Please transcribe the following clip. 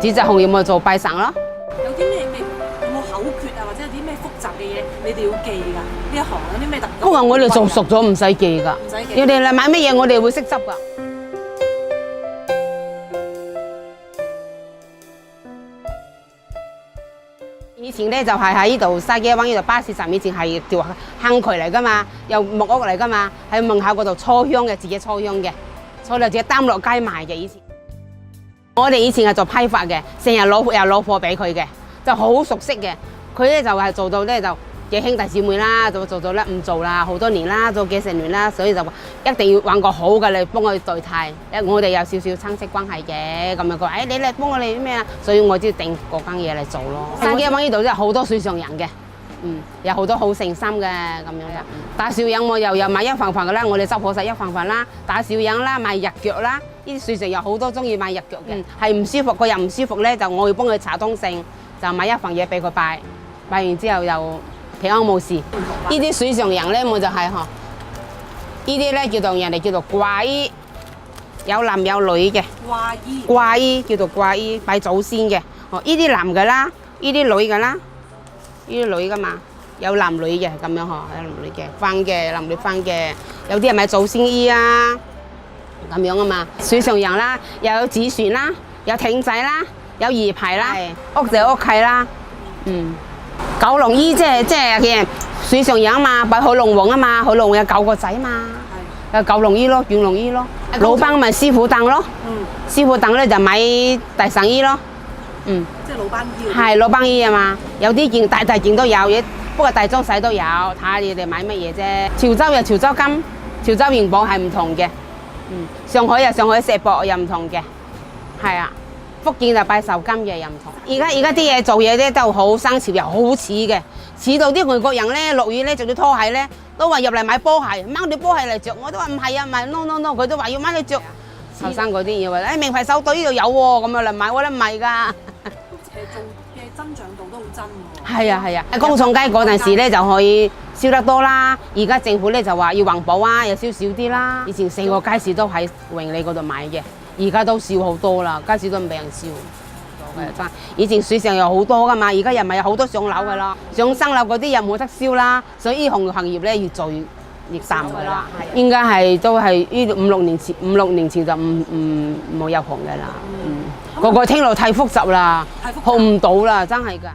紙紮行業咪做拜神咯。有啲咩有冇口訣啊，或者有啲咩複雜嘅嘢你哋要記㗎？呢一行有啲咩特別？不過我哋做熟咗唔使記㗎，唔使記。你哋嚟買乜嘢我哋會識執㗎。以前咧就係喺呢度筲箕灣呢度巴士站，以前係條坑渠嚟㗎嘛，又木屋嚟㗎嘛，喺門口嗰度搓香嘅，自己搓香嘅，搓到自己擔落街賣嘅。以前我哋以前係做批發嘅，成日攞貨俾佢嘅，就好熟悉嘅。佢咧就係做到咧就嘅兄弟姊妹啦，就做到咧唔做啦，好多年啦，做幾十年啦，所以就話一定要揾個好嘅嚟幫佢代替。我哋有少少親戚關係嘅，咁樣佢話誒你嚟幫我哋咩啊？所以我就定嗰間嘢嚟做咯。筲箕灣呢度真係好多水上人嘅，有好多好誠心嘅咁樣嘅。打小人我又有買一份份嘅啦，我哋執好晒一份份啦。打小人啦，買日腳啦，呢啲水上有好多中意買日腳嘅，係唔舒服個人唔舒服咧，就我要幫佢查通勝，就買一份嘢俾佢拜，拜完之後又平安冇事。呢啲水上人咧，我就係呢啲咧叫做人哋叫做掛衣，有男有女嘅。掛衣叫做掛衣，拜祖先嘅。呢啲男嘅啦，呢啲女嘅啦，呢啲女噶嘛，有男女嘅咁樣有男女嘅分嘅，男女分嘅。有啲係買祖先衣啊，咁樣啊嘛。水上人啦，又有紙船啦，有艇仔啦，有魚排啦，屋就屋契啦，九龍衣即係嘅水上人嘛，拜海龍王啊嘛，海龍王有9個仔嘛，有九龍衣咯，元龍衣咯，老班咪師傅凳咯，師傅凳咧就買大神衣咯，即係老班衣。係老班衣啊嘛，有啲件大件都有，不過大中細都有，睇下你哋買乜嘢啫。潮州有潮州金，潮州元寶係唔同嘅，上海有上海石博又唔同嘅，係啊。福建就拜壽金嘅又唔同，而家啲嘢做嘢咧都好新潮又好似嘅，似到啲外國人咧落雨咧着啲拖鞋咧都話入嚟買波鞋，掹啲波鞋嚟着，我都話唔係啊，唔係 no，佢都話要掹嚟着。後生嗰啲以為名牌手袋呢度有喎，咁樣嚟買，我覺得唔係㗎。做嘅增長度都好真喎。係啊，公眾街嗰陣時咧就可以燒得多啦，而家政府咧就話要環保啊，又燒少啲啦。以前成個街市都喺榮利嗰度買嘅。而家都少好多啦，街市都唔俾人燒。以前水上有好多噶嘛，而家又咪有好多上樓噶啦，上新樓嗰啲又冇得燒啦，所以呢行業咧越做越淡噶啦。應該係都係呢5、6年前就冇入行噶啦。個聽落太複雜啦，學唔到啦，真係㗎。